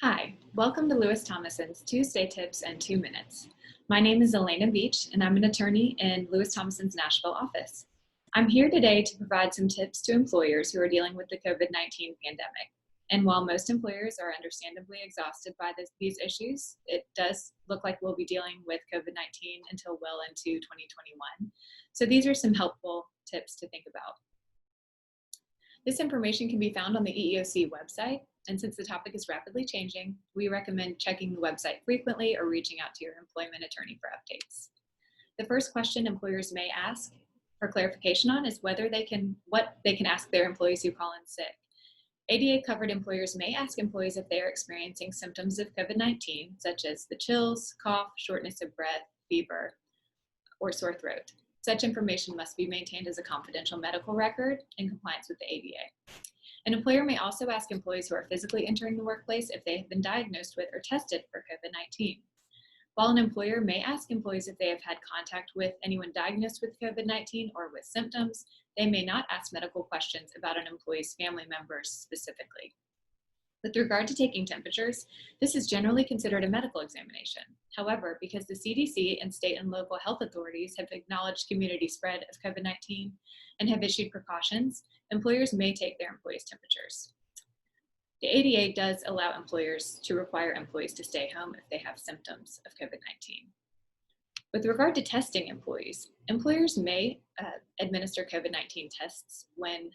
Hi, welcome to Lewis Thomason's Tuesday Tips and 2 Minutes. My name is Elena Beach, and I'm an attorney in Lewis Thomason's Nashville office. I'm here today to provide some tips to employers who are dealing with the COVID-19 pandemic. And while most employers are understandably exhausted by these issues, it does look like we'll be dealing with COVID-19 until well into 2021. So these are some helpful tips to think about. This information can be found on the EEOC website, and since the topic is rapidly changing, we recommend checking the website frequently or reaching out to your employment attorney for updates. The first question employers may ask for clarification on is what they can ask their employees who call in sick. ADA-covered employers may ask employees if they are experiencing symptoms of COVID-19, such as the chills, cough, shortness of breath, fever, or sore throat. Such information must be maintained as a confidential medical record in compliance with the ADA. An employer may also ask employees who are physically entering the workplace if they have been diagnosed with or tested for COVID-19. While an employer may ask employees if they have had contact with anyone diagnosed with COVID-19 or with symptoms, they may not ask medical questions about an employee's family members specifically. With regard to taking temperatures, this is generally considered a medical examination. However, because the CDC and state and local health authorities have acknowledged community spread of COVID-19 and have issued precautions, employers may take their employees' temperatures. The ADA does allow employers to require employees to stay home if they have symptoms of COVID-19. With regard to testing employees, employers may administer COVID-19 tests when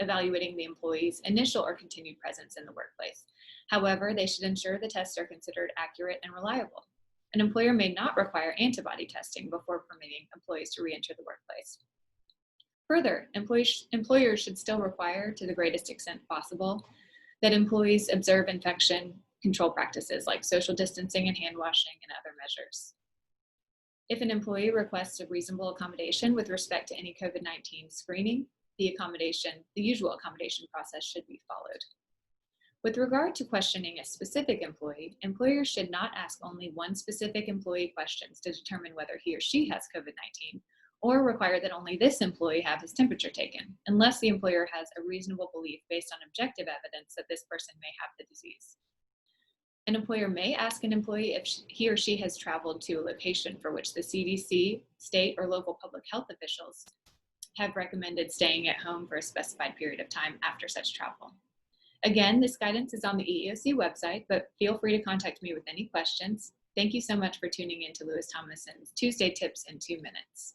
evaluating the employee's initial or continued presence in the workplace. However, they should ensure the tests are considered accurate and reliable. An employer may not require antibody testing before permitting employees to re-enter the workplace. Further, employers should still require, to the greatest extent possible, that employees observe infection control practices like social distancing and hand washing and other measures. If an employee requests a reasonable accommodation with respect to any COVID-19 screening, the usual accommodation process should be followed. With regard to questioning a specific employee, employers should not ask only one specific employee questions to determine whether he or she has COVID-19, or require that only this employee have his temperature taken, unless the employer has a reasonable belief based on objective evidence that this person may have the disease. An employer may ask an employee if he or she has traveled to a location for which the CDC, state, or local public health officials have recommended staying at home for a specified period of time after such travel. Again, this guidance is on the EEOC website, but feel free to contact me with any questions. Thank you so much for tuning in to Lewis Thomason's Tuesday Tips in 2 Minutes.